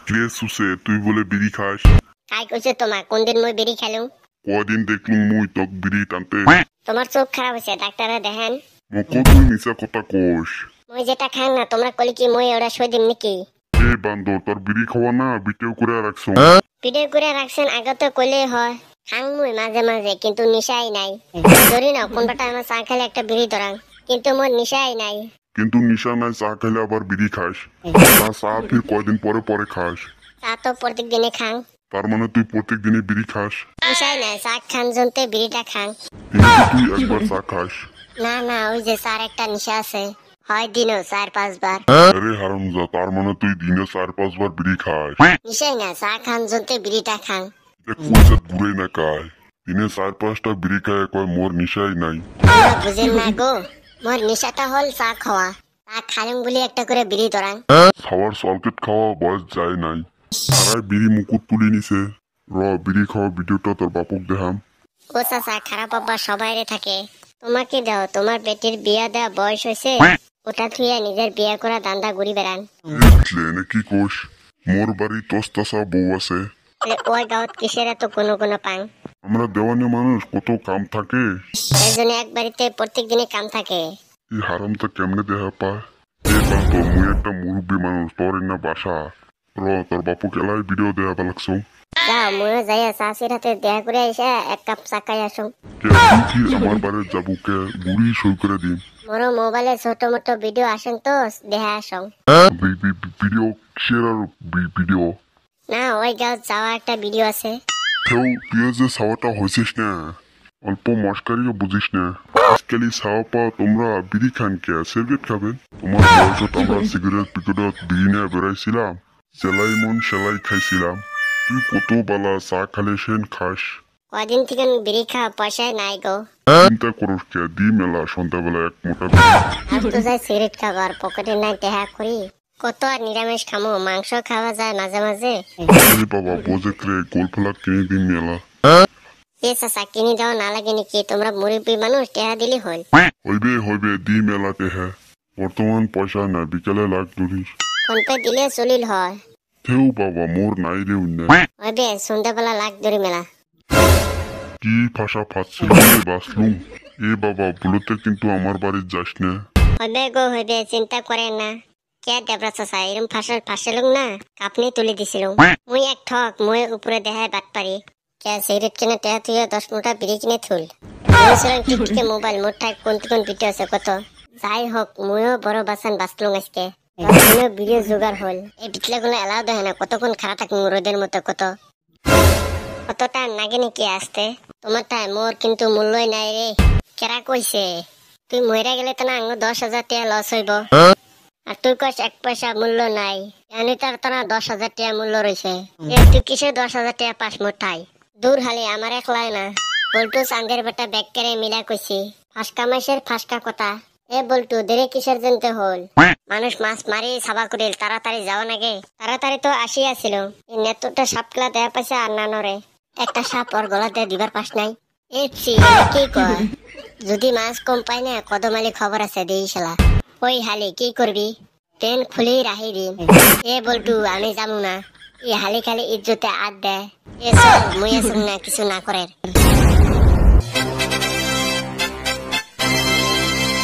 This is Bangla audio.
কিরে সুসে তুই বলে বিড়ি খাস? কাই কইছে তোমার কোনদিন মই বিড়ি খেলুম? কদিন দেখলুম মুই তক বিড়ি টানতে। তোমার চোখ খারাপ হইছে, ডাক্তারে দেখেন। মকো তুই মিছা কথা কোস। মই যেটা খাং না তোমরা কইলে কি মই ওরা সই দিম নাকি? এ বান্দর তোর বিড়ি খাওয়া না বিটেও করে রাখছো। ভিডিও করে রাখছেন আগে তো কইলেই হয়। খাং মুই মাঝে মাঝে কিন্তু নিশাই নাই। ধরি না কোন বাটা আমার চা খেলে একটা বিড়ি ধরাং, কিন্তু মোর নিশাই নাই। কিন্তু নিশা নাই চা খেলে আবার বিড়ি খাস? না চা ফির কয়দিন পরে পরে খাস? চা তো প্রত্যেক দিনে খাং। তার মানে তুই প্রত্যেক দিনে বিড়ি খাস? নিশাই নাই, চা খান জনতে বিড়িটা খাং। কিন্তু তুই একবার চা খাস? না না, ওই যে চার একটা নিশা আছে, হয় দিনও 4-5 বার। আরে হারামজা, তার মানে তুই দিনে 4-5 বার বিড়ি খাস? নিশাই না, চা খান জনতে বিড়িটা খাং। পয়সা ঘুরে না কায় দিনে 4-5টা বিড়ি খায় কয় মোর নিশাই নাই। বুঝেন না গো, মোর নিশাটা হল চা খাওয়া। চা খালুম বলে একটা করে বিড়ি ধরাং। খাওয়ার সলকেট খাওয়া বয়স যায় নাই। তারাই বিড়ি মুকুট তুলি নিছে। বিড়ি খাওয়া ভিডিওটা তোর বাপক দেখাম। ও চাচা, খারাপ অভ্যাস সবাইরে থাকে। তোমাকে দাও, তোমার বেটির বিয়া দেওয়া বয়স হয়েছে, ওটা থুইয়া নিজের বিয়া করা দান্দা ঘুরি বেড়ান। কি কোষ? মোর বাড়ি তোস্তাসা বউ আছে। ওই গাঁত কিসের এত কোনো কোনো পাং? আমরা দেওয়ানি মানুষ, কত কাম থাকে। এই জন্য এক বাড়িতে প্রত্যেক দিনে কাম থাকে। এই হারামটা কেমনে দেখা পায়? এই বান্দর, মুই একটা মুরব্বী মানুষ, তোর না বাসা। তোর বাপক এলাই ভিডিও দেখাবা লাগছো। যাও, ময়ও যাইয়া চাষির হাতে দেখা করে এসে এক কাপ চা খাই আসুন। কি আমার বাড়ি যাবো কে? বুড়ি সই করে দিন। মোর মোবাইলে ছোট মোটো ভিডিও আসেন তো দেখা আসুন। ভিডিও কিসের আর ভিডিও? না, ওই গাঁত যাওয়া একটা ভিডিও আছে। তুই যে সাওয়াটা হয়েছিস না, অল্প মস্কারিও বুঝিস না। আজকালি সাওয়া পাও তোমরা বিড়ি খান কে? সিগারেট খাবেন? তোমার বয়সত আমরা সিগারেট পিকেটত বিড়ি নিয়ে বেড়াইছিলাম, সেলাই মন সেলাই খাইছিলাম। তুই কত বালা চা খালে সেন খাস। কদিন থেকে বিড়ি খাওয়া পয়সায় নাই গো। চিন্তা করস কে? দি মেলা সন্ধ্যাবেলা এক মোটা আজ তো যাই সিগারেট খাবার, পকেটে নাই টেহা করি। কত আর নিরামিষ খামো, মাংস খাওয়া যায় মাঝে মাঝে। বাবা বোঝে রে, গোল ফেলা কিনে দিন মেলা। এ চাচা, কিনে দেওয়া না লাগে নাকি? তোমরা মুরব্বী মানুষ, টেহা দিলি হল। হইবে দি মেলাতে। হ্যাঁ, বর্তমান পয়সা না, বিকালে লাখ ধরিস। ফোন পে দিলে চলিল হয়। থেউ বাবা, মোর নাই রে উন্না। হইবে, সন্ধ্যাবেলা লাখ ধরি মেলা। কি ফাঁসা ফাঁসছিল বাসলুম। এ বাবা, ভুলতে কিন্তু আমার বাড়ি যাস না। হইবে গো হইবে, চিন্তা করেন না। কে দেবরা চাচা, এরম ফাঁসেলুম না, কাপনি তুলে দিছিলুম। মুই এক ঠক, মুই উপরে দেখায় বাট পারি। কে সিগারেট কিনে টেহা থুইয়া 10 মোটা বিড়ি কিনে থুল। টিকটিকে মোবাইল, মোট ঠাই কোন ভিডিও আছে কত। যাই হোক, মুইও বড় বাসান বাঁচলুম আজকে। ভিডিও জোগাড় হল। এই বিটলা গুলো এলাও দেখে না, কতক্ষণ খারাপ থাকুন রোদের মতো। কত টাইম নাগে নাকি আসতে? তোমার টাইম, মোর কিন্তু মূল্যই নাই রে। কেরা কইছে তুই মরে গেলে তো না 10,000 টাকা লস হইব, আর তুই কইস 1 পয়সা মূল্য নাই। জানি তার তো না 10,000 টাকা মূল্য রয়েছে। তুই কিসে 10,000 টাকা পাস মোটাই? দূর হালি আমার একলাই না, বল্টু চান্দের বেটা ব্যাগ করে মিলা কইছি। ফাঁসকা মাসের ফাঁসকা কথা। এ বল্টু, দেরে কিসের জনতে হল? মানুষ মাছ মারি সাবা করিল, তাড়াতাড়ি যাওয়া নাগে। তাড়াতাড়ি তো আসিয়াছিল, নেতটা সাপলা দেয়া পাইছে আর না নরে। একটা সাপ ওর গলা দিয়ে দিবার পাস নাই। কি কয়? যদি মাছ কম পাই না, কদমালি খবর আছে দেই শালা। ওই হালি কি করবি? ট্রেন খুলি রাহি দিন। এ বল্টু, আমি যাবো না। এই হালি খালি ইজ্জতে আদ দেয়। এ চল, মুই আসুন না, কিছু না করে।